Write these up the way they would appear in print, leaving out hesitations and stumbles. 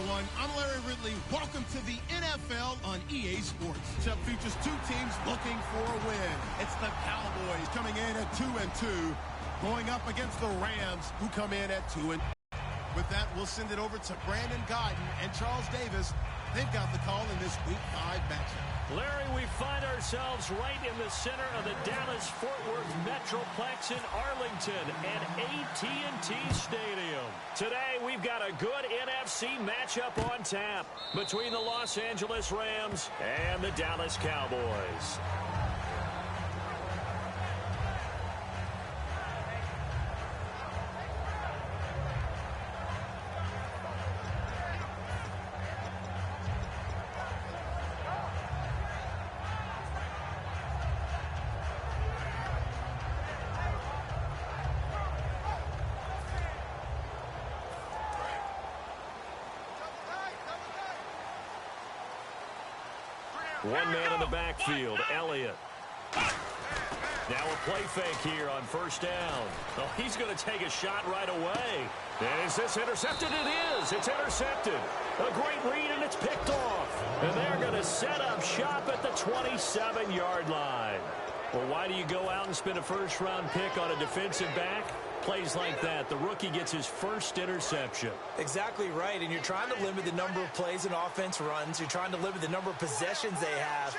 everyone. I'm Larry Ridley. Welcome to the NFL on EA Sports. Chubb features two teams looking for a win. It's the Cowboys coming in at 2-2, going up against the Rams, who come in at 2-2. With that, we'll send it over to Brandon Godden and Charles Davis. They've got the call in this Week 5 matchup. Larry, we find ourselves right in the center of the Dallas-Fort Worth Metroplex in Arlington at AT&T Stadium. Today, we've got a good NFC matchup on tap between the Los Angeles Rams and the Dallas Cowboys. One man in the backfield, Elliott. Now a play fake here on first down. Oh, he's going to take a shot right away. And is this intercepted? It is. It's intercepted. A great read, and it's picked off. And they're going to set up shop at the 27-yard line. Well, why do you go out and spend a first-round pick on a defensive back? Plays like that, the rookie gets his first interception. Exactly right, and you're trying to limit the number of plays and offense runs. You're trying to limit the number of possessions they have.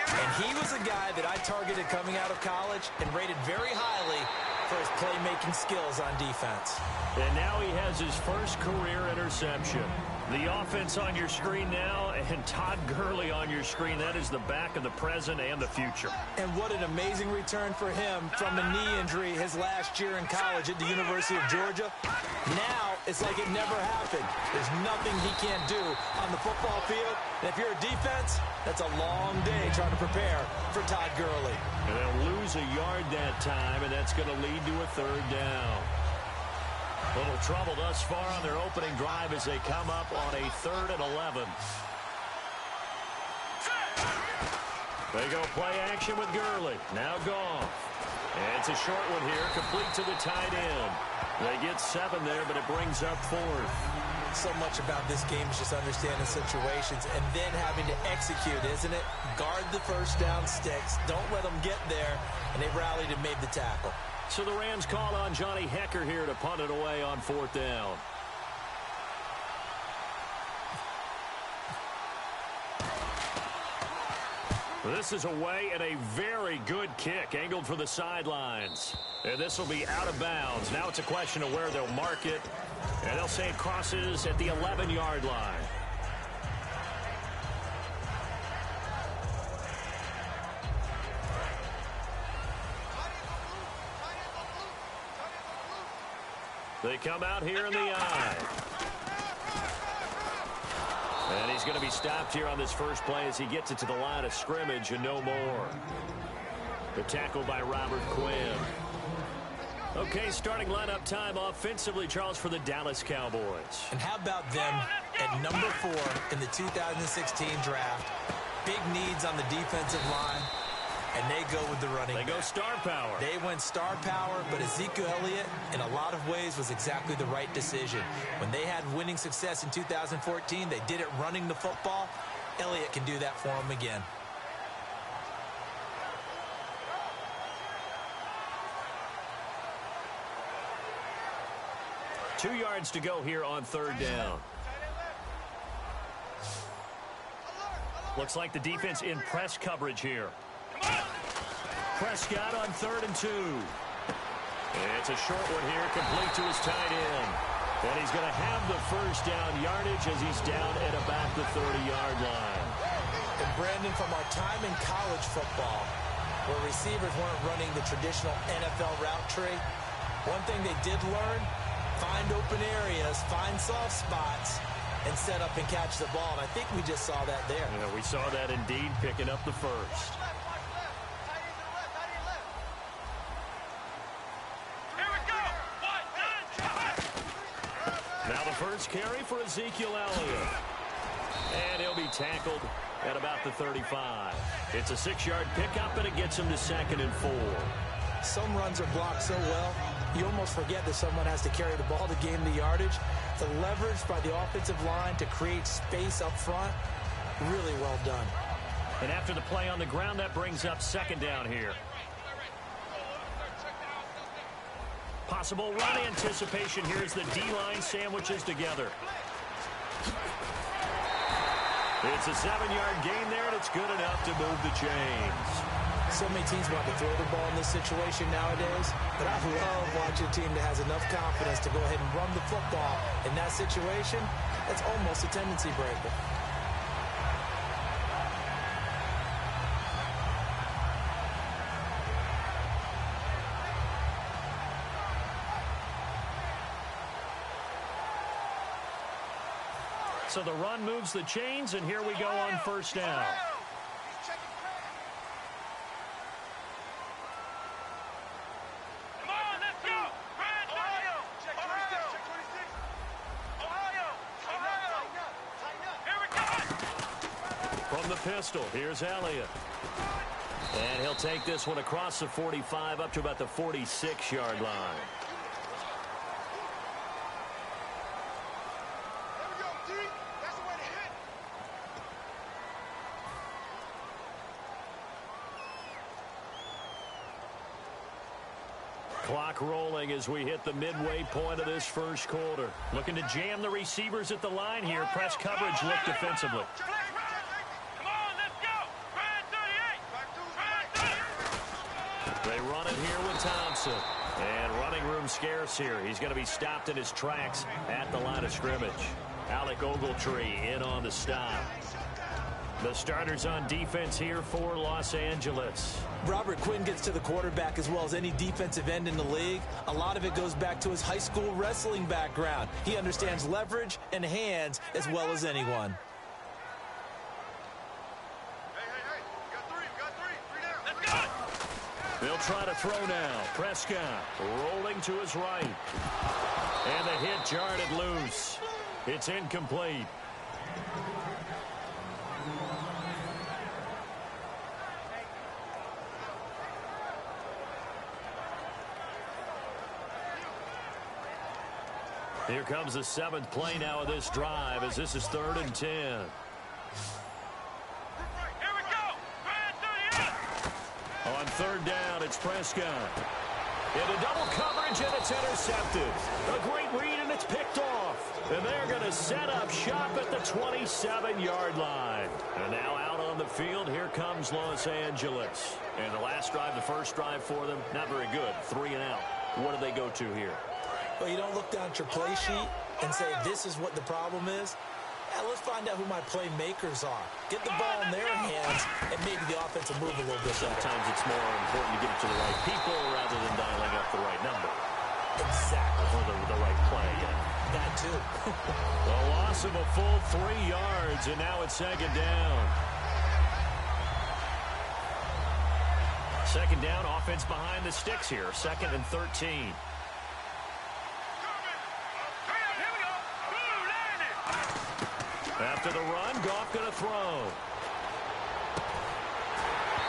And he was a guy that I targeted coming out of college and rated very highly for his playmaking skills on defense. And now he has his first career interception. The offense on your screen now, and Todd Gurley on your screen. That is the back of the present and the future. And what an amazing return for him from a knee injury his last year in college at the University of Georgia. Now, it's like it never happened. There's nothing he can't do on the football field. And if you're a defense, that's a long day trying to prepare for Todd Gurley. And they'll lose a yard that time, and that's going to lead to a third down. Little trouble thus far on their opening drive as they come up on a 3rd and 11. They go play action with Gurley. Now Goff. And it's a short one here, complete to the tight end. They get 7 there, but it brings up 4th. So much about this game is just understanding situations and then having to execute, isn't it? Guard the first down sticks. Don't let them get there. And they rallied and made the tackle. So the Rams call on Johnny Hecker here to punt it away on 4th down. This is away and a very good kick angled for the sidelines. And this will be out of bounds. Now it's a question of where they'll mark it. And they'll say it crosses at the 11-yard line. They come out here in the eye. And he's going to be stopped here on this first play as he gets it to the line of scrimmage and no more. The tackle by Robert Quinn. Okay, starting lineup time offensively, Charles, for the Dallas Cowboys. And how about them at number 4 in the 2016 draft? Big needs on the defensive line. And they go with the running back. They go star power. They went star power, but Ezekiel Elliott, in a lot of ways, was exactly the right decision. When they had winning success in 2014, they did it running the football. Elliott can do that for them again. Two yards to go here on 3rd down. Looks like the defense in press coverage here. Prescott on 3rd and 2. It's a short one here, complete to his tight end. And he's going to have the first down yardage as he's down at about the 30-yard line. And Brandon, from our time in college football, where receivers weren't running the traditional NFL route tree, one thing they did learn, find open areas, find soft spots, and set up and catch the ball. And I think we just saw that there. Yeah, we saw that indeed, picking up the first. Now the first carry for Ezekiel Elliott. And he'll be tackled at about the 35. It's a 6-yard pickup, and it gets him to 2nd and 4. Some runs are blocked so well, You almost forget that someone has to carry the ball to gain the yardage. The leverage by the offensive line to create space up front, really well done. And after the play on the ground, that brings up second down here. Possible run anticipation here as the D-line sandwiches together. It's a 7-yard gain there, and it's good enough to move the chains. So many teams want to throw the ball in this situation nowadays, but I love watching a team that has enough confidence to go ahead and run the football in that situation. That's almost a tendency breaker. So the run moves the chains, and here we go on first down. From the pistol, here's Elliott. And he'll take this one across the 45 up to about the 46-yard line. Clock rolling as we hit the midway point of this first quarter. Looking to jam the receivers at the line here. Press coverage look defensively. They run it here with Thompson. And running room scarce here. He's going to be stopped in his tracks at the line of scrimmage. Alec Ogletree in on the stop. The starters on defense here for Los Angeles. Robert Quinn gets to the quarterback as well as any defensive end in the league. A lot of it goes back to his high school wrestling background. He understands leverage and hands as well as anyone. They'll try to throw now. Prescott rolling to his right. And the hit jarred it loose. It's incomplete. Here comes the 7th play now of this drive as this is 3rd and 10. Here we go. On 3rd down, it's Prescott. Into double coverage, and it's intercepted. A great read, and it's picked off. And they're going to set up shop at the 27-yard line. And now out on the field, here comes Los Angeles. And the last drive, the first drive for them, not very good. 3 and out. What do they go to here? Well, you don't look down at your play sheet and say, this is what the problem is. Yeah, let's find out who my playmakers are. Get the ball in their hands, and maybe the offense will move a little bit better. Sometimes it's more important to get it to the right people rather than dialing up the right number. Exactly. Or the right play, yeah. That, too. The loss of a full 3 yards, and now it's 2nd down. 2nd down, offense behind the sticks here. 2nd and 13. After the run, Goff going to throw.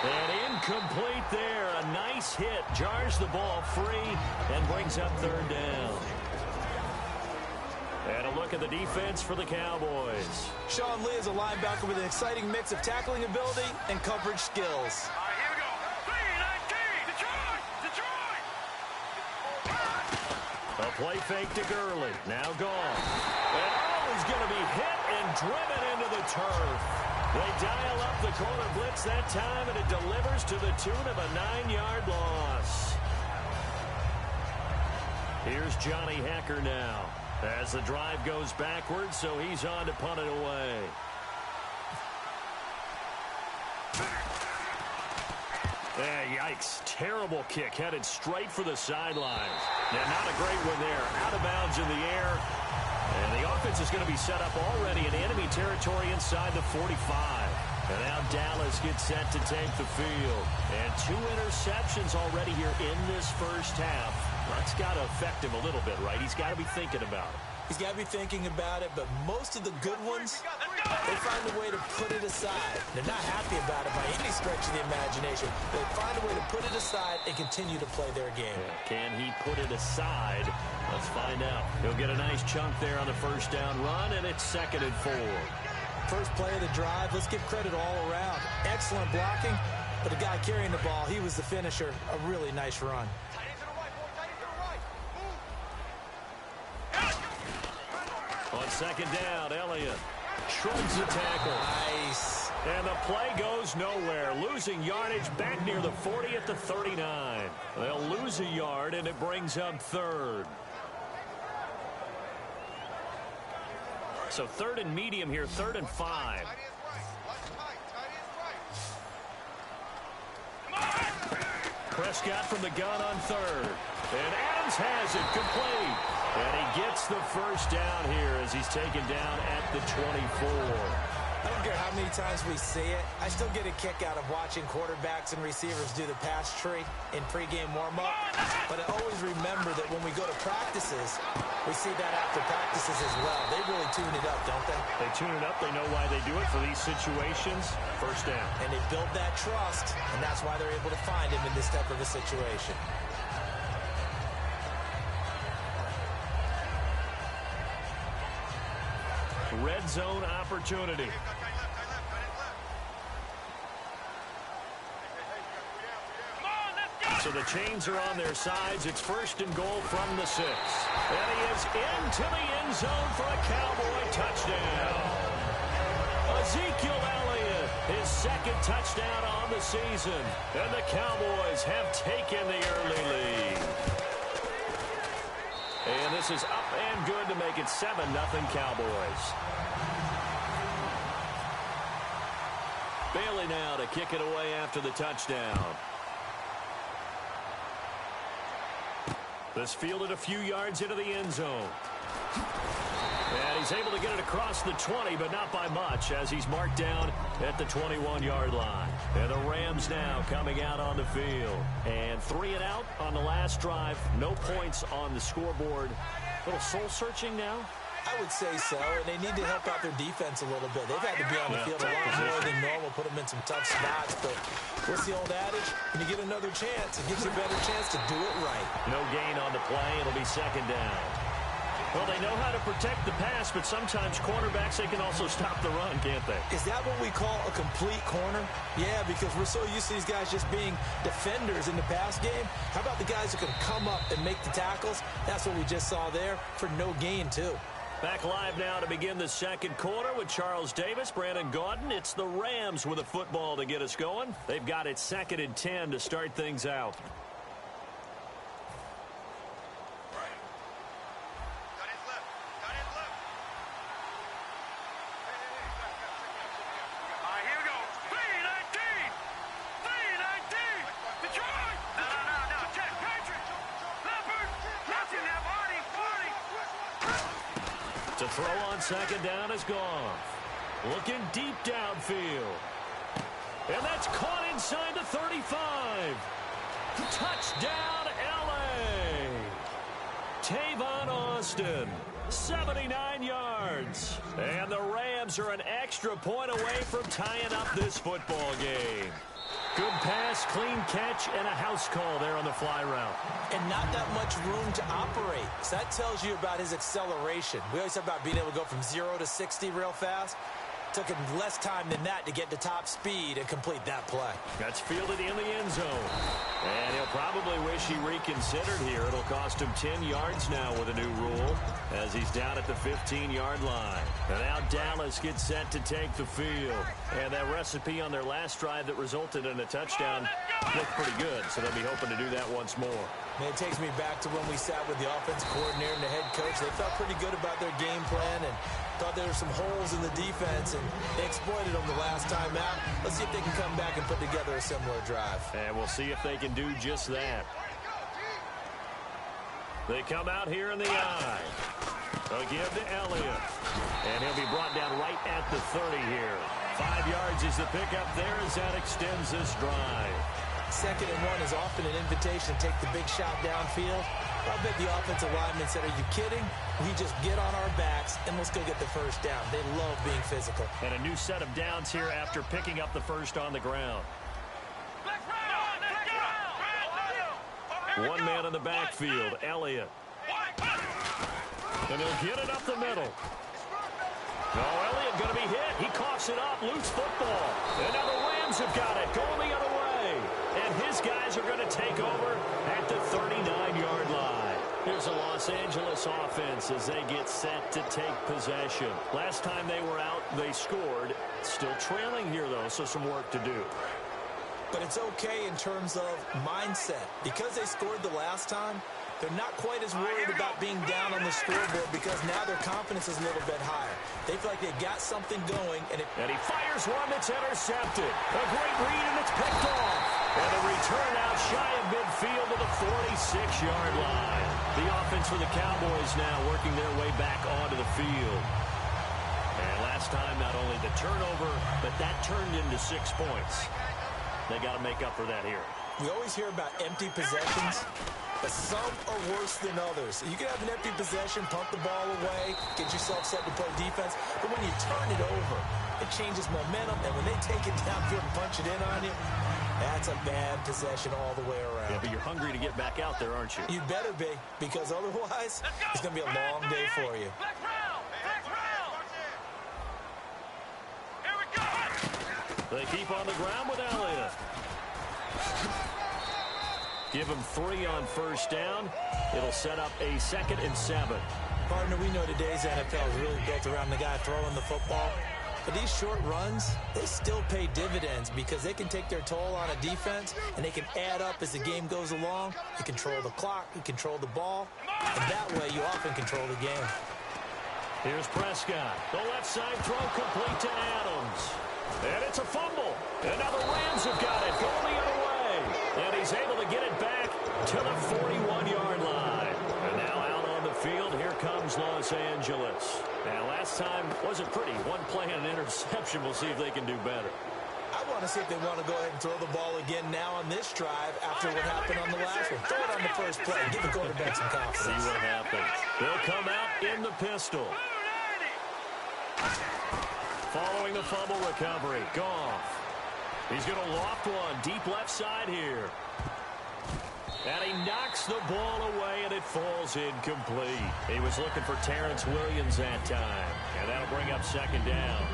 And incomplete there. A nice hit. Jars the ball free and brings up 3rd down. And a look at the defense for the Cowboys. Sean Lee is a linebacker with an exciting mix of tackling ability and coverage skills. All right, here we go. 3-19. Detroit. A play fake to Gurley. Now Goff. And he's going to be hit and driven into the turf. They dial up the corner blitz that time, and it delivers to the tune of a 9-yard loss. Here's Johnny Hecker now as the drive goes backwards, so he's on to punt it away. Yikes. Terrible kick headed straight for the sidelines. Yeah, not a great one there. Out of bounds in the air. And the offense is going to be set up already in enemy territory inside the 45. And now Dallas gets set to take the field. And 2 interceptions already here in this first half. That's got to affect him a little bit, right? He's got to be thinking about it. He's got to be thinking about it, but most of the good ones, they find a way to put it aside. They're not happy about it by any stretch of the imagination. They find a way to put it aside and continue to play their game. Can he put it aside? Let's find out. He'll get a nice chunk there on the first down run, and it's 2nd and 4. First play of the drive, let's give credit all around. Excellent blocking, but the guy carrying the ball, he was the finisher. A really nice run. On 2nd down, Elliott shrugs the tackle. Nice. And the play goes nowhere. Losing yardage back near the 40 at the 39. They'll lose a yard, and it brings up 3rd. So 3rd and medium here, 3rd and 5. Prescott from the gun on 3rd. And Adams has it complete. And he gets the first down here as he's taken down at the 24. I don't care how many times we see it. I still get a kick out of watching quarterbacks and receivers do the pass tree in pregame warm-up. But I always remember that when we go to practices, we see that after practices as well. They really tune it up, don't they? They tune it up. They know why they do it for these situations. First down. And they build that trust, and that's why they're able to find him in this type of a situation. Red zone opportunity. So the chains are on their sides. It's 1st and goal from the 6. And he is into the end zone for a Cowboy touchdown. Ezekiel Elliott, his 2nd touchdown on the season. And the Cowboys have taken the early lead. And this is up and good to make it 7-0 Cowboys. Bailey now to kick it away after the touchdown. This fielded a few yards into the end zone. And he's able to get it across the 20, but not by much, as he's marked down at the 21-yard line. And the Rams now coming out on the field. And 3 and out on the last drive. No points on the scoreboard. A little soul-searching now. I would say so, and they need to help out their defense a little bit. They've had to be on the field a lot more than normal, put them in some tough spots. But what's the old adage? When you get another chance, it gives you a better chance to do it right. No gain on the play. It'll be 2nd down. Well, they know how to protect the pass, but sometimes cornerbacks, they can also stop the run, can't they? Is that what we call a complete corner? Yeah, because we're so used to these guys just being defenders in the pass game. How about the guys who can come up and make the tackles? That's what we just saw there for no gain, too. Back live now to begin the 2nd quarter with Charles Davis, Brandon Gaudin. It's the Rams with a football to get us going. They've got it 2nd and 10 to start things out. To throw on 2nd down is Goff. Looking deep downfield. And that's caught inside the 35. Touchdown, L.A. Tavon Austin, 79 yards. And the Rams are an extra point away from tying up this football game. Good pass, clean catch, and a house call there on the fly route. And not that much room to operate. So that tells you about his acceleration. We always talk about being able to go from 0 to 60 real fast. Took him less time than that to get to top speed and complete that play. That's fielded in the end zone. And he'll probably wish he reconsidered here. It'll cost him 10 yards now with a new rule as he's down at the 15-yard line. And now Dallas gets set to take the field. And that recipe on their last drive that resulted in a touchdown looked pretty good, so they'll be hoping to do that once more. Man, it takes me back to when we sat with the offensive coordinator and the head coach. They felt pretty good about their game plan and thought there were some holes in the defense, and they exploited them the last time out. Let's see if they can come back and put together a similar drive. And we'll see if they can do just that. They come out here in the eye. They'll give to Elliott. And he'll be brought down right at the 30 here. 5 yards is the pickup there as that extends this drive. 2nd and 1 is often an invitation to take the big shot downfield. I bet the offensive lineman said, are you kidding? We just get on our backs and let's go get the first down. They love being physical. And a new set of downs here after picking up the first on the ground. One man in the backfield, Elliott. And he'll get it up the middle. Oh, Elliott going to be hit. He coughs it up. Loose football. And now the Rams have got it. Going the other way. And his guys are going to take over at the 39-yard line. Here's a Los Angeles offense as they get set to take possession. Last time they were out, they scored. Still trailing here, though, so some work to do. But it's okay in terms of mindset. Because they scored the last time, they're not quite as worried about being down on the scoreboard because now their confidence is a little bit higher. They feel like they got something going. And he fires one that's intercepted. A great read, and it's picked off. And a return out shy of midfield to the 46-yard line. The offense for the Cowboys now working their way back onto the field. And last time, not only the turnover, but that turned into 6 points. They got to make up for that here. We always hear about empty possessions, but some are worse than others. You can have an empty possession, pump the ball away, get yourself set to play defense, but when you turn it over, it changes momentum, and when they take it downfield and punch it in on you, that's a bad possession all the way around. Yeah, but you're hungry to get back out there, aren't you? You better be, because otherwise, it's going to be a long day for you. They keep on the ground with Elliott. Give him 3 on first down. It'll set up a 2nd and 7. Partner, we know today's NFL is really built around the guy throwing the football. But these short runs, they still pay dividends because they can take their toll on a defense and they can add up as the game goes along. You control the clock, you control the ball, and that way you often control the game. Here's Prescott. The left side throw complete to Adams. And it's a fumble. And now the Rams have got it. Going the other way. And he's able to get it back to the 41-yard line. And now out on the field, here comes Los Angeles. Now, last time wasn't pretty. One play and an interception. We'll see if they can do better. I want to see if they want to go ahead and throw the ball again now on this drive after what happened on the last one. Throw it on the first play. Give the quarterback some confidence. See what happens. They'll come out in the pistol. Following the fumble recovery, Goff. He's going to loft one deep left side here. And he knocks the ball away, and it falls incomplete. He was looking for Terrence Williams that time, and that'll bring up 2nd down.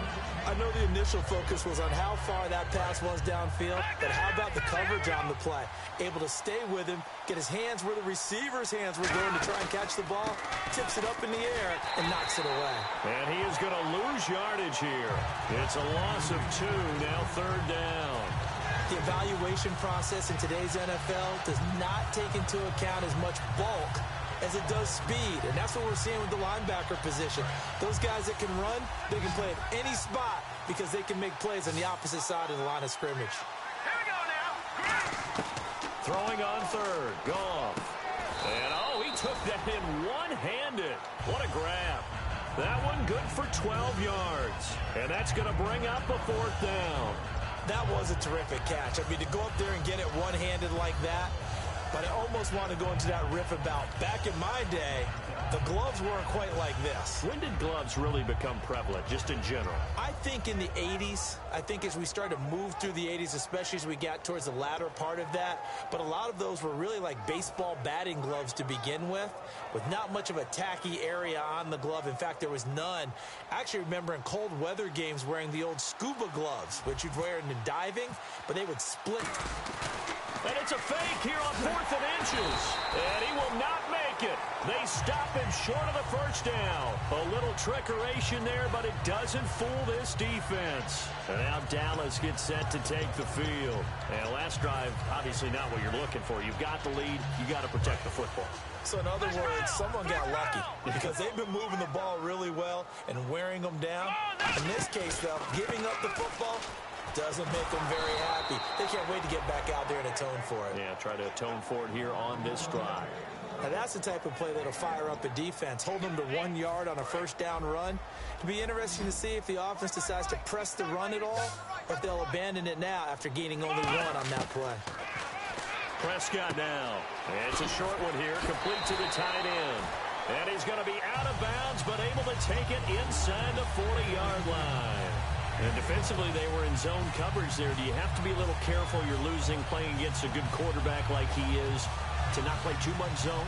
I know the initial focus was on how far that pass was downfield, but how about the coverage on the play? Able to stay with him, get his hands where the receiver's hands were going to try and catch the ball, tips it up in the air, and knocks it away. And he is going to lose yardage here. It's a loss of 2, now 3rd down. The evaluation process in today's NFL does not take into account as much bulk as it does speed, and that's what we're seeing with the linebacker position. Those guys that can run, they can play at any spot because they can make plays on the opposite side of the line of scrimmage. Here we go now. Throwing on 3rd, Goff. And, he took that in one-handed. What a grab. That one good for 12 yards. And that's going to bring up a 4th down. That was a terrific catch. I mean, to go up there and get it one-handed like that, but I almost want to go into that riff about back in my day, the gloves weren't quite like this. When did gloves really become prevalent, just in general? I think in the 80s. I think as we started to move through the 80s, especially as we got towards the latter part of that. But a lot of those were really like baseball batting gloves to begin with not much of a tacky area on the glove. In fact, there was none. I actually remember in cold weather games wearing the old scuba gloves, which you'd wear in the diving, but they would split. And it's a fake here on 4th and inches. And he will not make it. They stop him short of the first down. A little trickeration there, but it doesn't fool this defense. And now Dallas gets set to take the field. And last drive, obviously not what you're looking for. You've got the lead. You got to protect the football. So in other words, someone got lucky because they've been moving the ball really well and wearing them down. In this case, though, giving up the football doesn't make them very happy. They can't wait to get back out there and atone for it. Yeah, try to atone for it here on this drive. Now that's the type of play that'll fire up a defense. Hold them to 1 yard on a first down run. It'll be interesting to see if the offense decides to press the run at all, or if they'll abandon it now after gaining only 1 on that play. Prescott now. It's a short one here, complete to the tight end. And he's going to be out of bounds, but able to take it inside the 40-yard line. And defensively, they were in zone coverage there. Do you have to be a little careful you're losing playing against a good quarterback like he is to not play too much zone?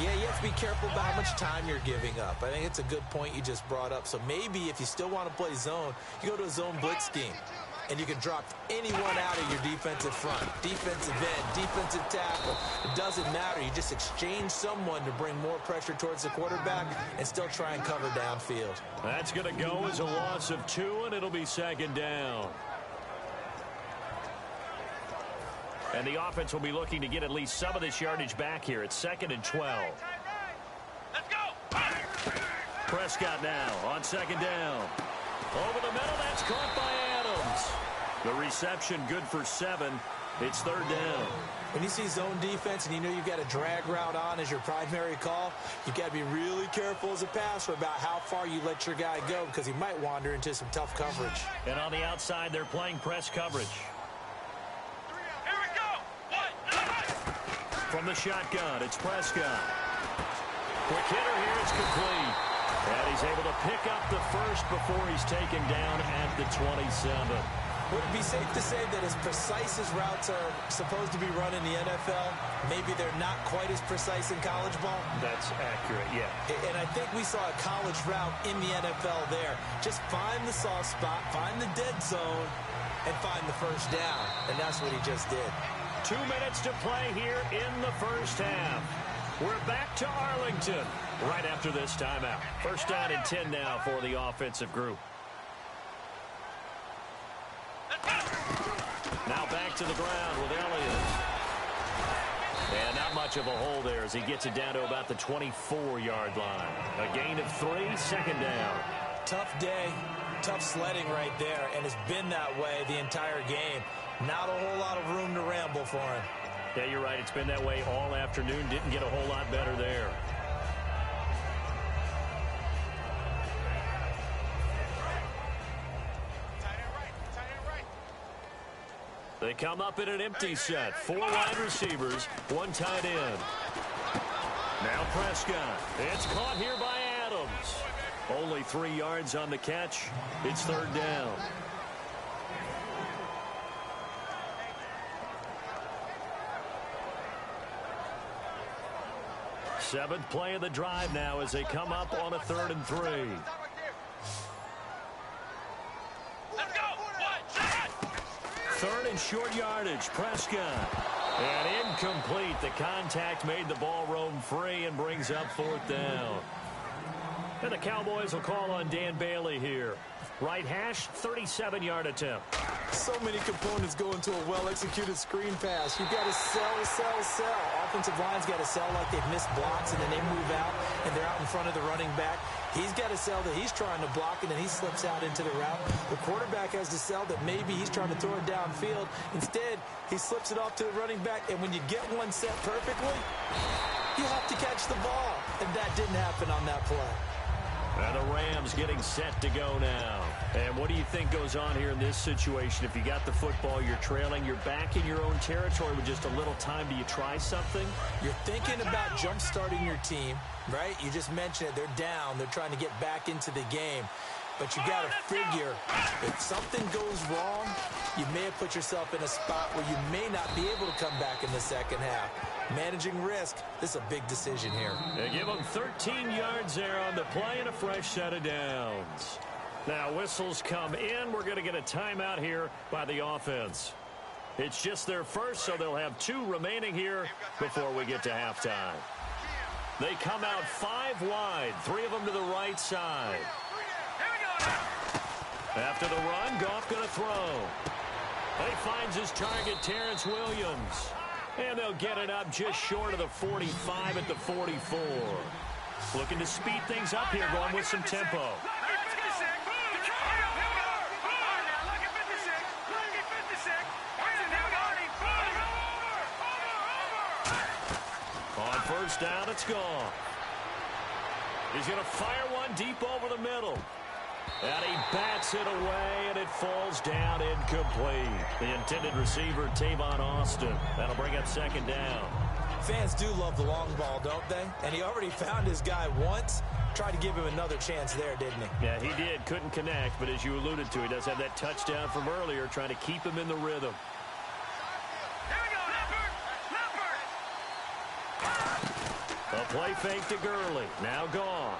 Yeah, you have to be careful about how much time you're giving up. I think it's a good point you just brought up. So maybe if you still want to play zone, you go to a zone blitz scheme. And you can drop anyone out of your defensive front. Defensive end, defensive tackle. It doesn't matter. You just exchange someone to bring more pressure towards the quarterback and still try and cover downfield. That's going to go as a loss of 2, and it'll be second down. And the offense will be looking to get at least some of this yardage back here. It's 2nd and 12. Let's go. Prescott now on second down. Over the middle, that's caught by Adams. The reception good for 7. It's 3rd down. When you see zone defense and you know you've got a drag route on as your primary call, you've got to be really careful as a passer about how far you let your guy go because he might wander into some tough coverage. And on the outside, they're playing press coverage. Here we go. From the shotgun, it's Prescott. Quick hitter here, it's complete. And he's able to pick up the first before he's taken down at the 27. Would it be safe to say that as precise as routes are supposed to be run in the NFL, maybe they're not quite as precise in college ball? That's accurate, yeah. And I think we saw a college route in the NFL there. Just find the soft spot, find the dead zone, and find the first down. And that's what he just did. 2 minutes to play here in the first half. We're back to Arlington right after this timeout. First down and 10 now for the offensive group. Now back to the ground with Elliott. And not much of a hole there as he gets it down to about the 24-yard line. A gain of 3, 2nd down. Tough day, tough sledding right there, and it's been that way the entire game. Not a whole lot of room to ramble for him. Yeah, you're right. It's been that way all afternoon. Didn't get a whole lot better there. They come up in an empty set. 4 wide receivers, 1 tight end. Now Prescott. It's caught here by Adams. Only 3 yards on the catch. It's 3rd down. Seventh play of the drive now as they come up on a 3rd and 3. Let's go. 3rd and short yardage. Prescott. And incomplete. The contact made the ball roam free and brings up 4th down. And the Cowboys will call on Dan Bailey here. Right hash, 37-yard attempt. So many components go into a well-executed screen pass. You've got to sell. Offensive line's got to sell like they've missed blocks, and then they move out, and they're out in front of the running back. He's got to sell that he's trying to block, and then he slips out into the route. The quarterback has to sell that maybe he's trying to throw it downfield. Instead, he slips it off to the running back, and when you get one set perfectly, you have to catch the ball. And that didn't happen on that play. And the Rams getting set to go now. And what do you think goes on here in this situation? If you got the football, you're trailing, you're back in your own territory with just a little time. Do you try something? You're thinking about jump-starting your team, right? You just mentioned it. They're down. They're trying to get back into the game. But you got to figure if something goes wrong, you may have put yourself in a spot where you may not be able to come back in the second half. Managing risk, this is a big decision here. They give them 13 yards there on the play and a fresh set of downs. Now whistles come in. We're going to get a timeout here by the offense. It's just their first, so they'll have 2 remaining here before we get to halftime. They come out 5 wide, 3 of them to the right side. After the run, Goff going to throw. He finds his target, Terrence Williams. And they'll get it up just short of the 45 at the 44. Looking to speed things up here, going with some tempo. On first down, it's gone. He's going to fire one deep over the middle. And he bats it away, and it falls down incomplete. The intended receiver, Tavon Austin. That'll bring up second down. Fans do love the long ball, don't they? And he already found his guy once. Tried to give him another chance there, didn't he? Yeah, he did. Couldn't connect, but as you alluded to, he does have that touchdown from earlier, trying to keep him in the rhythm. Here we go, Leopard! A play fake to Gurley. Now gone.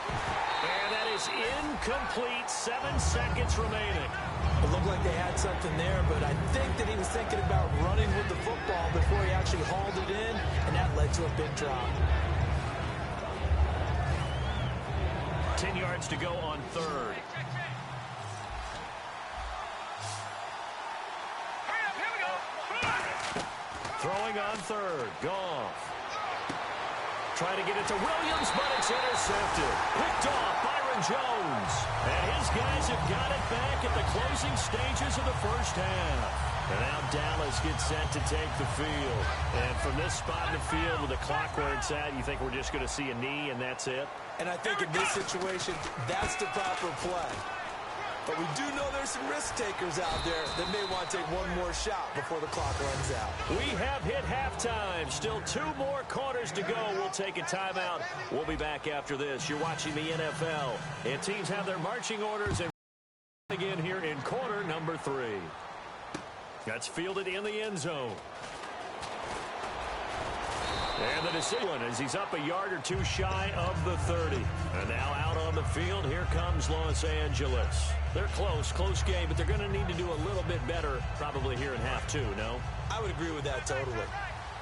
And that is incomplete. 7 seconds remaining. It looked like they had something there, but I think that he was thinking about running with the football before he actually hauled it in, and that led to a big drop. 10 yards to go on third. Hurry up, here we go! Throwing on third. Goff. Trying to get it to Williams, but it's intercepted. Picked off Byron Jones. And his guys have got it back at the closing stages of the first half. And now Dallas gets set to take the field. And from this spot in the field with the clock where it's at, you think we're just going to see a knee and that's it? And I think in this situation, that's the proper play. But we do know there's some risk takers out there that may want to take one more shot before the clock runs out. We have hit halftime. Still 2 more quarters to go. We'll take a timeout. We'll be back after this. You're watching the NFL. And teams have their marching orders and again here in quarter number 3. That's fielded in the end zone. And the decision as he's up a yard or two shy of the 30. And now out on the field, here comes Los Angeles. They're close game, but they're going to need to do a little bit better probably here in half 2, no? I would agree with that totally.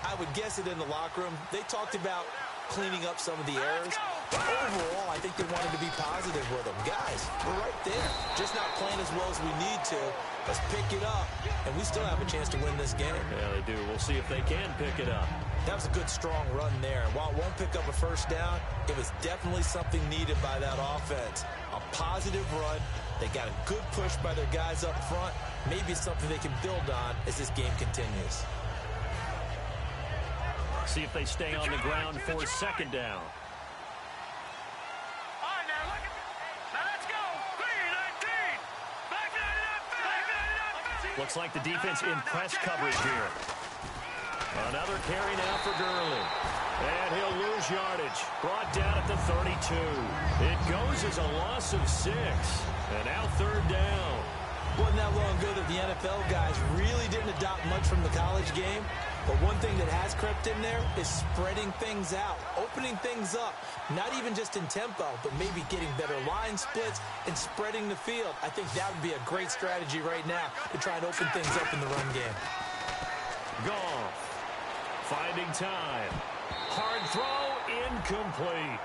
I would guess it in the locker room. They talked about cleaning up some of the errors. But overall, I think they wanted to be positive with them. Guys, we're right there. Just not playing as well as we need to. Let's pick it up, and we still have a chance to win this game. Yeah, they do. We'll see if they can pick it up. That was a good, strong run there. And while it won't pick up a first down, it was definitely something needed by that offense. A positive run. They got a good push by their guys up front. Maybe it's something they can build on as this game continues. See if they stay on the ground for second down. All right, now look at this. Now let's go. 3-19. Back 99. Looks like the defense in press coverage here. Another carry now for Gurley. And he'll lose yardage. Brought down at the 32. It goes as a loss of 6. And now third down. Wasn't that long ago that the NFL guys really didn't adopt much from the college game. But one thing that has crept in there is spreading things out, opening things up, not even just in tempo, but maybe getting better line splits and spreading the field. I think that would be a great strategy right now to try and open things up in the run game. Goff finding time. Hard throw, incomplete.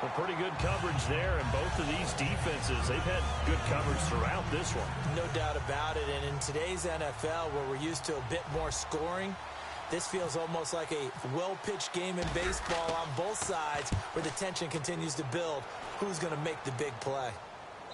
Well, pretty good coverage there, and both of these defenses, they've had good coverage throughout this one. No doubt about it, and in today's NFL, where we're used to a bit more scoring, this feels almost like a well-pitched game in baseball on both sides where the tension continues to build. Who's going to make the big play?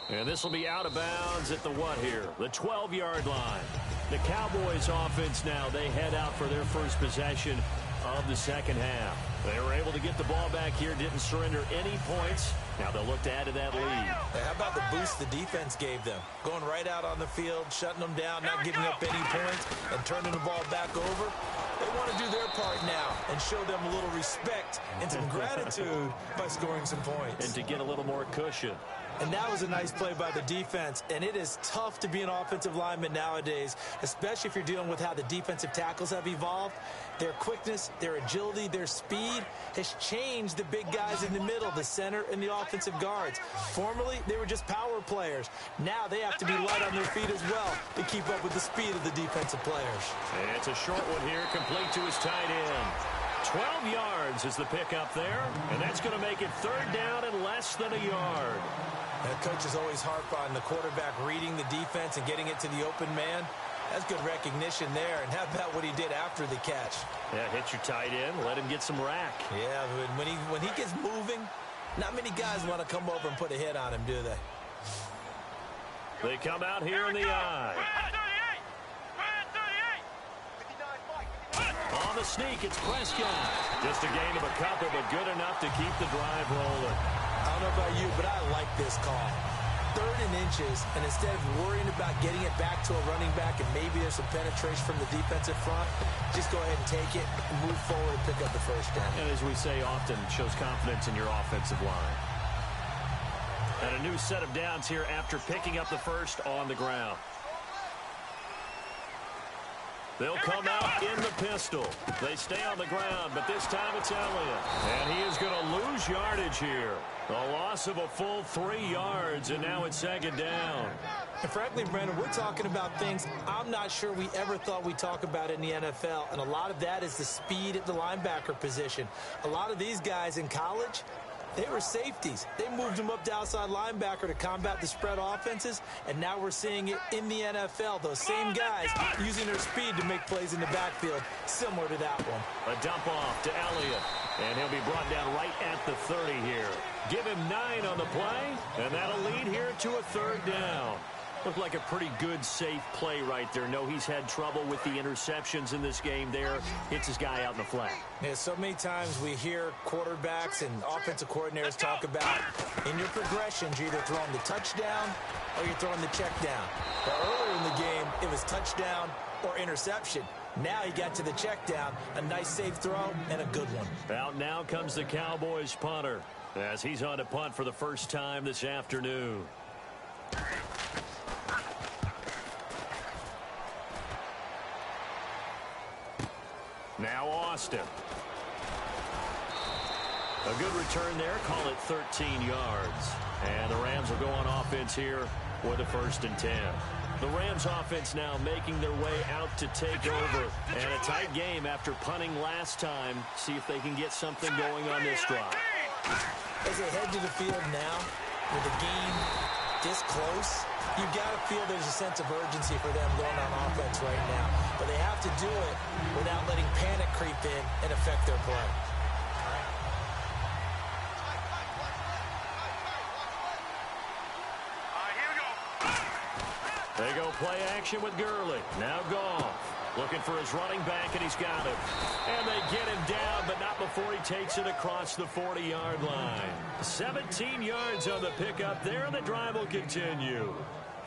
And this will be out of bounds at the what here? The 12-yard line. The Cowboys offense now, they head out for their first possession of the second half. They were able to get the ball back here, didn't surrender any points. Now they'll look to add to that lead. Hey, how about the boost the defense gave them? Going right out on the field, shutting them down, not giving up any points, and turning the ball back over. They want to do their part now and show them a little respect and some gratitude by scoring some points. And to get a little more cushion. And that was a nice play by the defense. And it is tough to be an offensive lineman nowadays, especially if you're dealing with how the defensive tackles have evolved. Their quickness, their agility, their speed has changed the big guys in the middle, the center, and the offensive guards. Formerly, they were just power players. Now they have to be light on their feet as well to keep up with the speed of the defensive players. And it's a short one here, complete to his tight end. 12 yards is the pickup there, and that's going to make it third down and less than a yard. And coaches always harp on the quarterback reading the defense and getting it to the open man. That's good recognition there. And how about what he did after the catch? Yeah, hit your tight end, let him get some rack. Yeah, when he gets moving, not many guys want to come over and put a hit on him, do they? They come out here in the eye. On the sneak, it's Prescott. Just a gain of a couple, but good enough to keep the drive rolling. don't know about you, but I like this call. 3rd and inches, and instead of worrying about getting it back to a running back and maybe there's some penetration from the defensive front, just go ahead and take it, move forward, and pick up the first down. And as we say often, shows confidence in your offensive line. And a new set of downs here after picking up the first on the ground. They'll come out in the pistol. They stay on the ground, but this time it's Elliott. And he is going to lose yardage here. A loss of a full 3 yards, and now it's 2nd down. And frankly, Brandon, we're talking about things I'm not sure we ever thought we'd talk about in the NFL, and a lot of that is the speed at the linebacker position. A lot of these guys in college, they were safeties. They moved them up to outside linebacker to combat the spread offenses, and now we're seeing it in the NFL. Those same guys using their speed to make plays in the backfield, similar to that one. A dump off to Elliott, and he'll be brought down right at the 30 here. Give him 9 on the play, and that'll lead here to a 3rd down. Looked like a pretty good, safe play right there. No, he's had trouble with the interceptions in this game there. Hits his guy out in the flat. Yeah, so many times we hear quarterbacks and offensive coordinators talk about in your progressions, you're either throwing the touchdown or you're throwing the check down. But earlier in the game, it was touchdown or interception. Now he got to the check down, a nice safe throw, and a good one. Out now comes the Cowboys punter as he's on to punt for the first time this afternoon. Now Austin. A good return there. Call it 13 yards. And the Rams will go on offense here with a 1st and 10. The Rams offense now making their way out to take over. And a tight game after punting last time. See if they can get something going on this drive. As they head to the field now, with the game this close, you've got to feel there's a sense of urgency for them going on offense right now. But they have to do it without letting panic creep in and affect their play. They go play action with Gurley. Now Goff looking for his running back, and he's got him. And they get him down, but not before he takes it across the 40-yard line. 17 yards on the pickup there, and the drive will continue.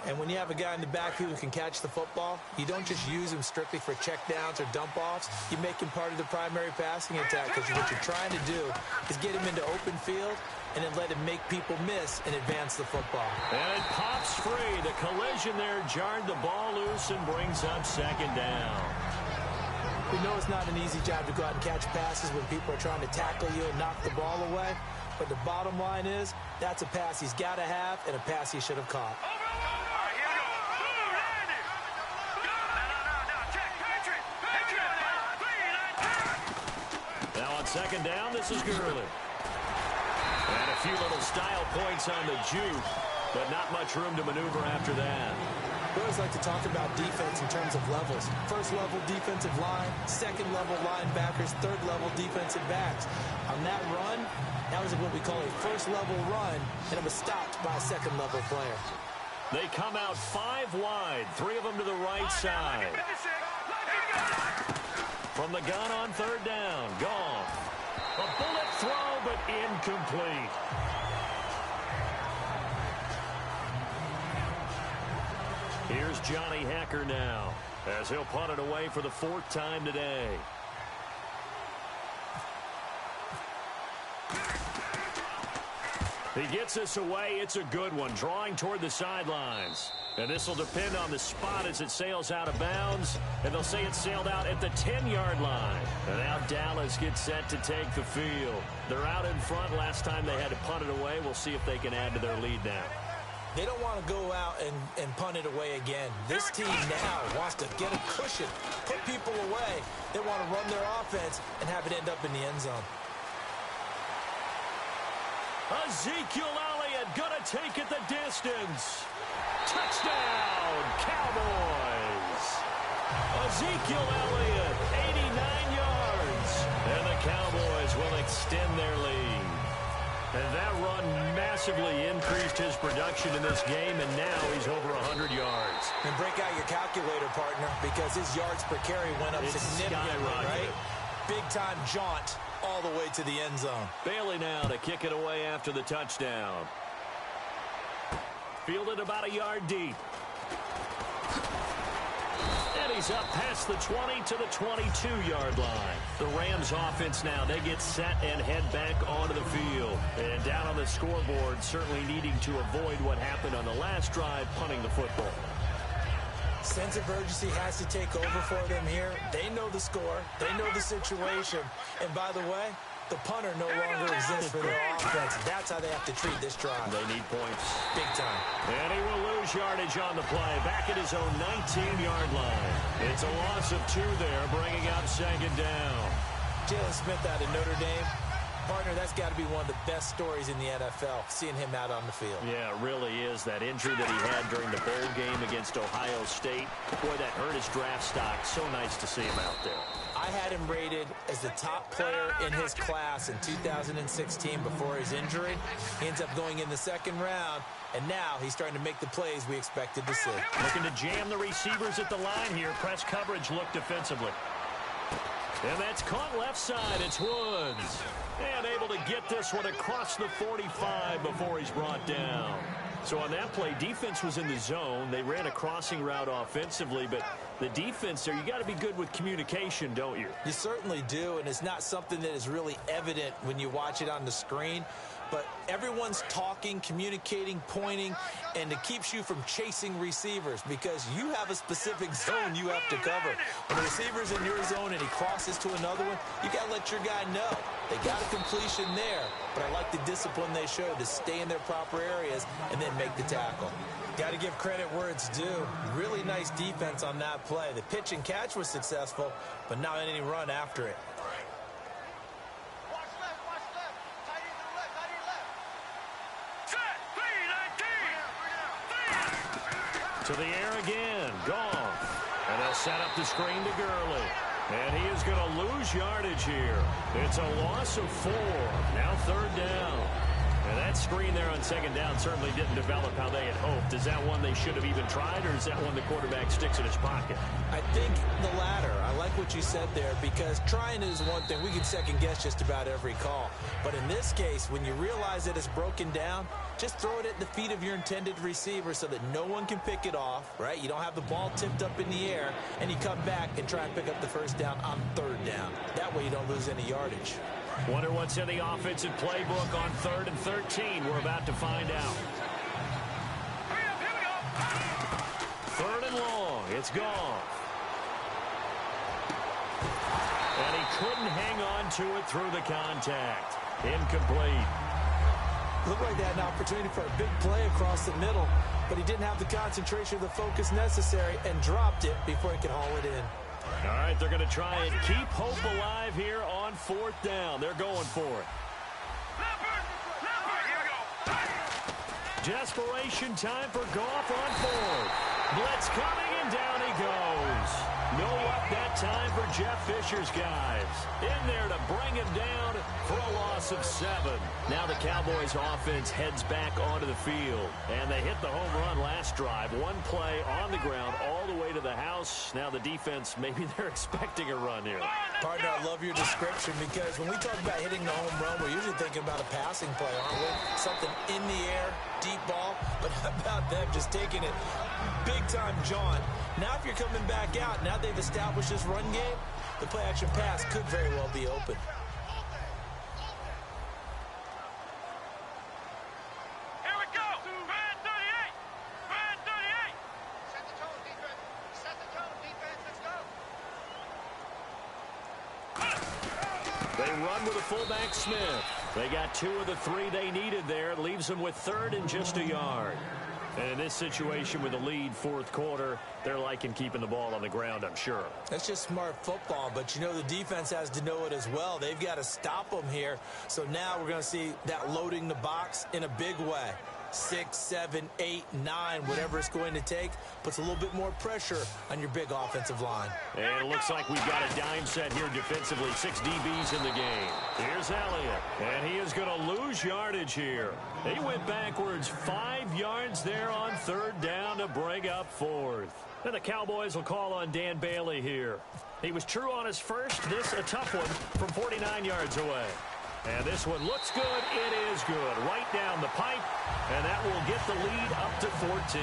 And when you have a guy in the backfield who can catch the football, you don't just use him strictly for checkdowns or dump-offs. You make him part of the primary passing attack, because what you're trying to do is get him into open field and then let him make people miss and advance the football. And it pops free. The collision there jarred the ball loose and brings up 2nd down. We know it's not an easy job to go out and catch passes when people are trying to tackle you and knock the ball away. But the bottom line is, that's a pass he's got to have and a pass he should have caught. Now on 2nd down, this is Gurley. And a few little style points on the juke, but not much room to maneuver after that. We always like to talk about defense in terms of levels. 1st level defensive line, 2nd level linebackers, 3rd level defensive backs. On that run, that was what we call a 1st level run, and it was stopped by a 2nd level player. They come out 5 wide, 3 of them to the right side. From the gun on 3rd down, Goff. A bullet throw, but incomplete. Here's Johnny Hacker now, as he'll punt it away for the 4th time today. He gets this away. It's a good one, drawing toward the sidelines. And this will depend on the spot as it sails out of bounds. And they'll say it sailed out at the 10-yard line. And now Dallas gets set to take the field. They're out in front. Last time they had to punt it away. We'll see if they can add to their lead now. They don't want to go out and punt it away again. This team now wants to get a cushion, put people away. They want to run their offense and have it end up in the end zone. Ezekiel Elliott gonna take it the distance. Touchdown, Cowboys. Ezekiel Elliott, 89 yards. And the Cowboys will extend their lead. And that run massively increased his production in this game, and now he's over 100 yards. And break out your calculator, partner, because his yards per carry went up significantly, right? Big-time jaunt all all the way to the end zone. Bailey now to kick it away after the touchdown. Fielded about a yard deep. And he's up past the 20 to the 22-yard line. The Rams offense now, they get set and head back onto the field. And down on the scoreboard, certainly needing to avoid what happened on the last drive, punting the football. Sense of urgency has to take over for them here. They know the score. They know the situation. And by the way, the punter no longer exists for their offense. That's how they have to treat this drive. They need points. Big time. And he will lose yardage on the play. Back at his own 19-yard line. It's a loss of 2 there, bringing up second down. Jalen Smith out of Notre Dame. Partner, that's got to be one of the best stories in the NFL, seeing him out on the field. Yeah, it really is. That injury that he had during the bowl game against Ohio State, boy, that hurt his draft stock. So nice to see him out there. I had him rated as the top player in his class in 2016 before his injury. He ends up going in the second round, and now he's starting to make the plays we expected to see. Looking to jam the receivers at the line here. Press coverage look defensively. And that's caught left side. It's Woods. And able to get this one across the 45 before he's brought down. So on that play, defense was in the zone. They ran a crossing route offensively, but the defense there, you got to be good with communication, don't you? You certainly do, and it's not something that is really evident when you watch it on the screen. But everyone's talking, communicating, pointing, and it keeps you from chasing receivers because you have a specific zone you have to cover. When the receiver's in your zone and he crosses to another one, you got to let your guy know. They got a completion there, but I like the discipline they showed to stay in their proper areas and then make the tackle. Got to give credit where it's due. Really nice defense on that play. The pitch and catch was successful, but not any run after it. To the air again. Goff. And they'll set up the screen to Gurley. And he is going to lose yardage here. It's a loss of 4. Now third down. And that screen there on second down certainly didn't develop how they had hoped. Is that one they should have even tried, or is that one the quarterback sticks in his pocket? I think the latter. I like what you said there because trying is one thing. We can second guess just about every call. But in this case, when you realize that it's broken down, just throw it at the feet of your intended receiver so that no one can pick it off, right? You don't have the ball tipped up in the air, and you come back and try and pick up the first down on third down. That way you don't lose any yardage. Wonder what's in the offensive playbook on 3rd and 13. We're about to find out. 3rd and long. It's gone. And he couldn't hang on to it through the contact. Incomplete. Looked like they had an opportunity for a big play across the middle, but he didn't have the concentration or the focus necessary and dropped it before he could haul it in. All right, they're going to try and keep hope alive here on 4th down. They're going for it. Desperation time for Goff on 4th. Blitz coming, and down he goes. No luck that time for Jeff Fisher's guys. In there to bring him down for a loss of 7. Now the Cowboys offense heads back onto the field. And they hit the home run last drive. One play on the ground all the way to the house. Now the defense, maybe they're expecting a run here. Partner, I love your description because when we talk about hitting the home run, we're usually thinking about a passing play, aren't we? Something in the air, deep ball. But how about them just taking it big time, John? Now if you're coming back out, now they've established this run game, the play-action pass could very well be open. Here we go. Bad 38. Bad 38. Set the tone, defense. Set the tone, defense. Let's go. They run with a fullback Smith. They got 2 of the 3 they needed there. It leaves them with 3rd and just a yard. And in this situation with the lead 4th quarter, they're liking keeping the ball on the ground, I'm sure. That's just smart football, but you know the defense has to know it as well. They've got to stop them here. So now we're going to see that loading the box in a big way. 6, 7, 8, 9, whatever it's going to take, puts a little bit more pressure on your big offensive line. And it looks like we've got a dime set here defensively. 6 DBs in the game. Here's Elliott, and he is going to lose yardage here. He went backwards 5 yards there on 3rd down to bring up 4th. And the Cowboys will call on Dan Bailey here. He was true on his first. This a tough one from 49 yards away. And this one looks good. It is good. Right down the pipe. And that will get the lead up to 14.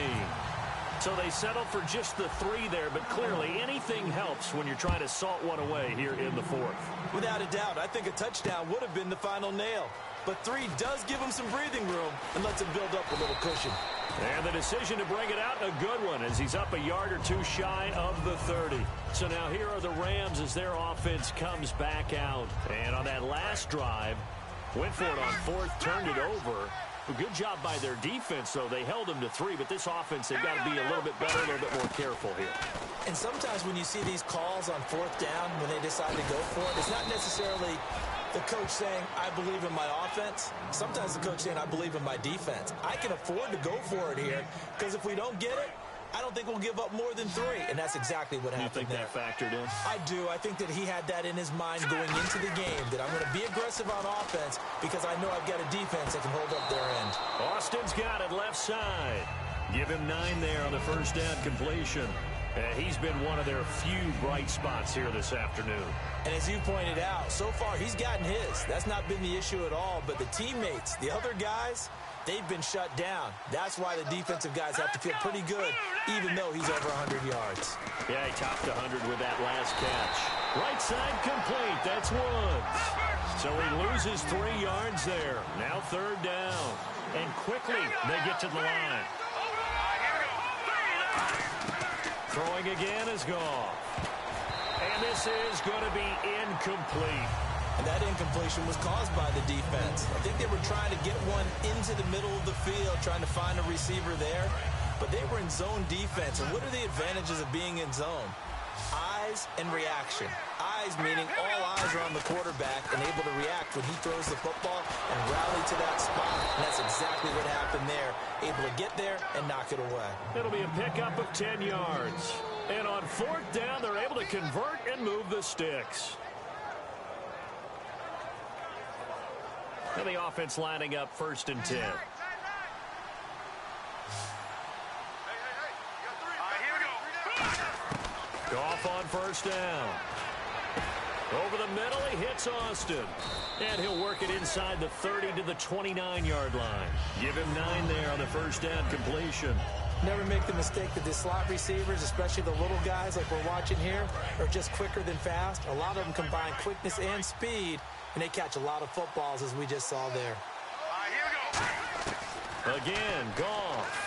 So they settle for just the 3 there, but clearly anything helps when you're trying to salt one away here in the 4th. Without a doubt, I think a touchdown would have been the final nail. But 3 does give him some breathing room and lets him build up a little cushion. And the decision to bring it out, a good one, as he's up a yard or 2 shy of the 30. So now here are the Rams as their offense comes back out. And on that last drive, went for it on 4th, turned it over. A good job by their defense, though. They held them to 3, but this offense, they've got to be a little bit better, a little bit more careful here. And sometimes when you see these calls on 4th down, when they decide to go for it, it's not necessarily the coach saying, I believe in my offense. Sometimes the coach saying, I believe in my defense. I can afford to go for it here, because if we don't get it, I don't think we'll give up more than 3, and that's exactly what happened there. You think that factored in? I do. I think that he had that in his mind going into the game, that I'm going to be aggressive on offense because I know I've got a defense that can hold up their end. Austin's got it left side. Give him 9 there on the first down completion. He's been one of their few bright spots here this afternoon. And as you pointed out, so far he's gotten his. That's not been the issue at all, but the teammates, the other guys, they've been shut down. That's why the defensive guys have to feel pretty good, even though he's over 100 yards. Yeah, he topped 100 with that last catch. Right side complete. That's Woods. So he loses 3 yards there. Now 3rd down. And quickly they get to the line. Throwing again is Goff. And this is going to be incomplete. And that incompletion was caused by the defense. I think they were trying to get one into the middle of the field, trying to find a receiver there. But they were in zone defense. And what are the advantages of being in zone? Eyes and reaction. Eyes meaning all eyes are on the quarterback and able to react when he throws the football and rally to that spot. And that's exactly what happened there. Able to get there and knock it away. It'll be a pickup of 10 yards. And on 4th down, they're able to convert and move the sticks. And the offense lining up 1st and 10. Goff on 1st down. Over the middle, he hits Austin. And he'll work it inside the 30 to the 29-yard line. Give him 9 there on the 1st down completion. Never make the mistake that the slot receivers, especially the little guys like we're watching here, are just quicker than fast. A lot of them combine quickness and speed, and they catch a lot of footballs, as we just saw there. Again, Goff.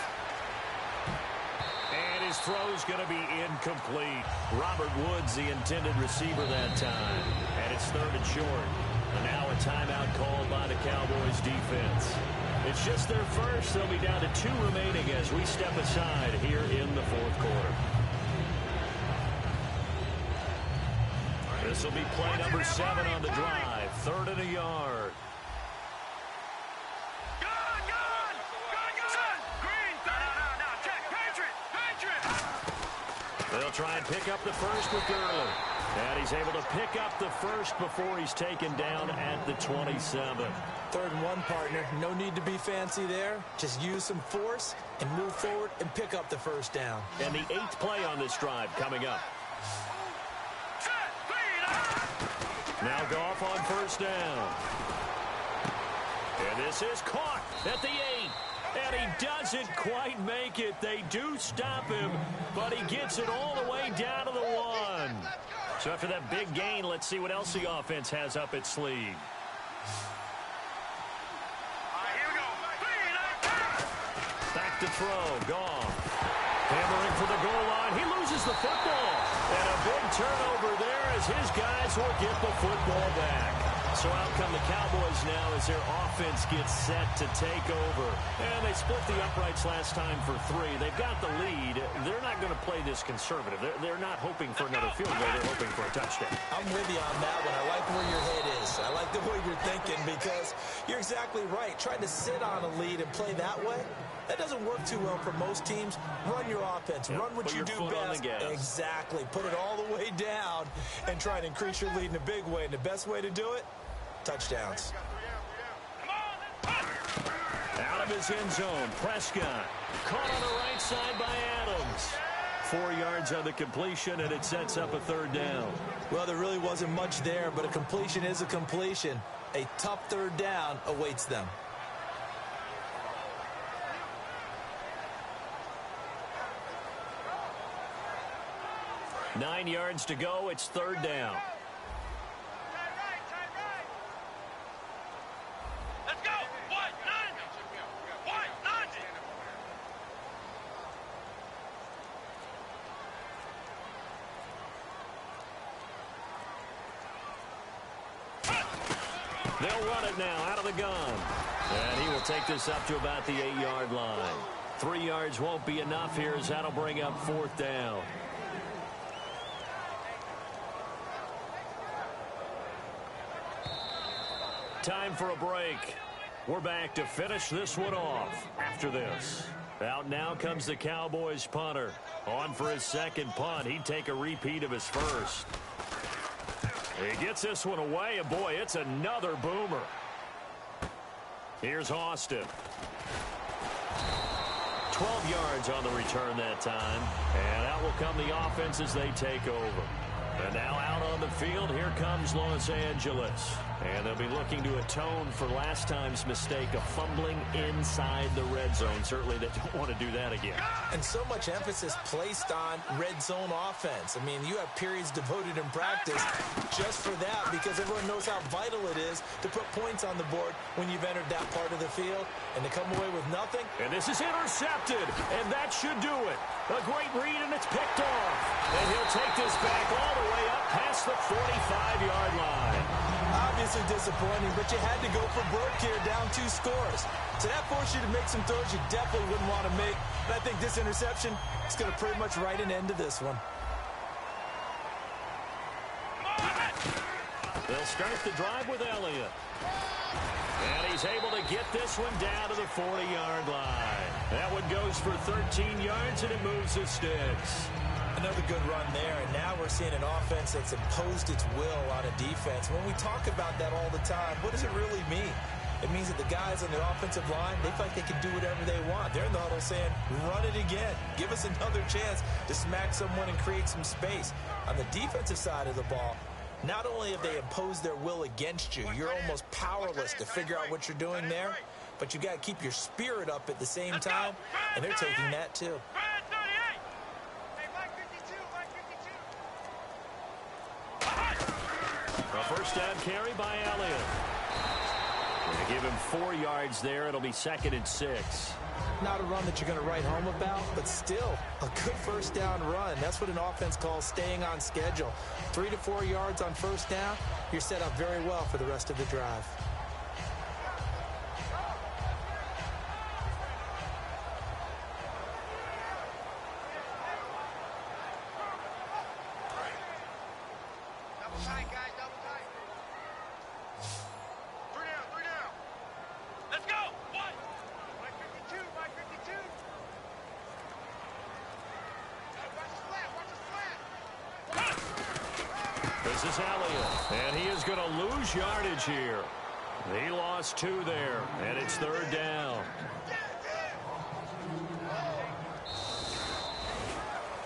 And his throw's going to be incomplete. Robert Woods, the intended receiver that time. And it's 3rd and short. And now a timeout called by the Cowboys defense. It's just their first. They'll be down to 2 remaining as we step aside here in the 4th quarter. This will be play number 7 on the drive. 3rd and a yard. They'll try and pick up the first with Gurley. And he's able to pick up the first before he's taken down at the 27. 3rd and 1, partner. No need to be fancy there. Just use some force and move forward and pick up the 1st down. And the 8th play on this drive coming up. Now Goff on 1st down. And this is caught at the 8. And he doesn't quite make it. They do stop him, but he gets it all the way down to the 1. So after that big gain, let's see what else the offense has up its sleeve. Back to throw. Goff. Hammering for the goal line. He loses the football. And a big turnover there as his guys will get the football back. So out come the Cowboys now as their offense gets set to take over. And they split the uprights last time for 3. They've got the lead. They're not going to play this conservative. They're not hoping for another field goal. They're hoping for a touchdown. I'm with you on that one. I like where your head is. I like the way you're thinking because you're exactly right. Trying to sit on a lead and play that way, that doesn't work too well for most teams. Run your offense. Run what you do best. Exactly. Put it all the way down and try and increase your lead in a big way. And the best way to do it, touchdowns. Out of his end zone, Prescott. Caught on the right side by Adams. 4 yards on the completion, and it sets up a third down. Well, there really wasn't much there, but a completion is a completion. A tough third down awaits them. Nine yards to go. It's third down. Let's go. What? None. What? None. They'll run it now out of the gun. And he will take this up to about the 8-yard line. 3 yards won't be enough here as that'll bring up fourth down. Time for a break. We're back to finish this one off after this. Out now comes the Cowboys punter. On for his second punt. He'd take a repeat of his first. He gets this one away, and boy, it's another boomer. Here's Austin. 12 yards on the return that time. And out will come the offense as they take over. And now out on the field, here comes Los Angeles. And they'll be looking to atone for last time's mistake of fumbling inside the red zone. Certainly they don't want to do that again. And so much emphasis placed on red zone offense. I mean, you have periods devoted in practice just for that because everyone knows how vital it is to put points on the board when you've entered that part of the field. And to come away with nothing. And this is intercepted, and that should do it. A great read, and it's picked off. And he'll take this back all the way up past the 45-yard line. Obviously disappointing, but you had to go for broke here, down 2 scores. So that forced you to make some throws you definitely wouldn't want to make. And I think this interception is going to pretty much write an end to this one. They'll start the drive with Elliott. And he's able to get this one down to the 40-yard line. That one goes for 13 yards, and it moves the sticks. Another good run there, and now we're seeing an offense that's imposed its will on a defense. When we talk about that all the time, what does it really mean? It means that the guys on the offensive line, they feel like they can do whatever they want. They're in the huddle saying, run it again. Give us another chance to smack someone and create some space. On the defensive side of the ball, not only have they imposed their will against you, you're almost powerless to figure out what you're doing there, but you got to keep your spirit up at the same time, and they're taking that too. A first down carry by Elliott. They give him 4 yards there. It'll be 2nd and 6. Not a run that you're going to write home about, but still a good first down run. That's what an offense calls staying on schedule. 3 to 4 yards on first down, you're set up very well for the rest of the drive. Double tight, guys, double tight. 3 down, 3 down. Let's go. What? By 52, by 52. Watch the flat, watch the flat. This is Elliott, and he is going to lose yardage here. He lost 2 there, and it's 3rd down.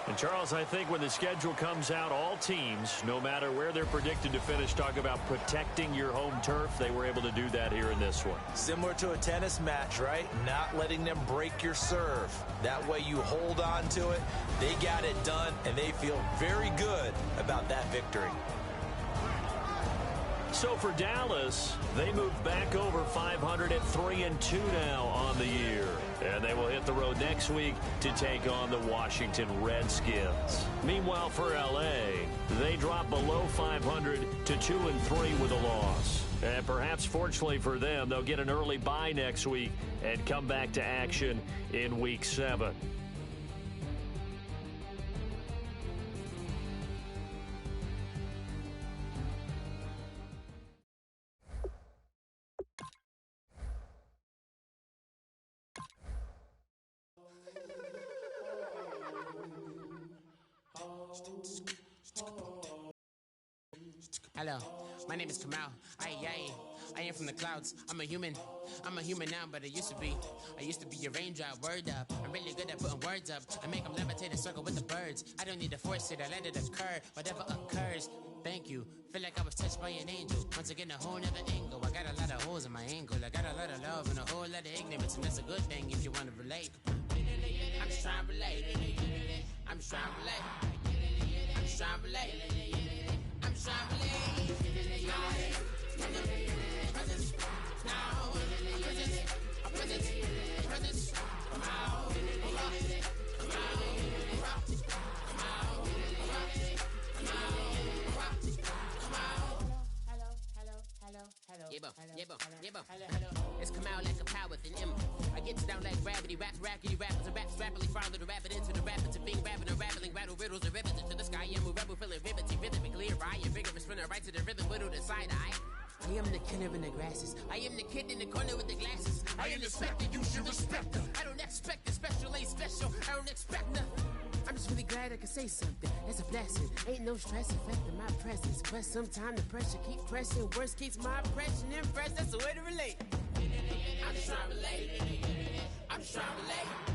And Charles, I think when the schedule comes out, all teams, no matter where they're predicted to finish, talk about protecting your home turf. They were able to do that here in this one. Similar to a tennis match, right? Not letting them break your serve. That way you hold on to it. They got it done, and they feel very good about that victory. So for Dallas, they moved back over 500 at 3-2 now on the year. And they will hit the road next week to take on the Washington Redskins. Meanwhile, for L.A., they drop below 500 to 2-3 with a loss. And perhaps fortunately for them, they'll get an early bye next week and come back to action in Week 7. Hello. My name is Kamal. I am from the clouds. I'm a human now, but I used to be a raindrop. Word up. I'm really good at putting words up. I make them levitate and circle with the birds. I don't need to force it. I let it occur. Whatever occurs. Thank you. Feel like I was touched by an angel. Once again, a whole nother angle. I got a lot of holes in my angle. I got a lot of love and a whole lot of ignorance, and that's a good thing if you want to relate. I'm just trying to relate. I'm just trying to relate. I'm just trying to relate. I'm just trying to relate. Presence. Now. Presence. Come out. It's come out like a power with an M. I get you down like gravity, rackety rappers and raps rapidly follow the rabbit into the rapids of being rapping and rattling, rattle riddles and rivets into the sky. I'm a rebel feeling rivety, rhythmically right, a vigorous spinner right to the rhythm, widow to side eye. I am the killer in the grasses. I am the kid in the corner with the glasses. I am the specter, you should respect her. I don't expect the special, ain't special. I don't expect nothing. I'm just really glad I can say something. That's a blessing. Ain't no stress affecting my presence. But sometimes the pressure keep pressing. Worst keeps my impression impressed. That's the way to relate. I'm just trying to relate. I'm just trying to relate.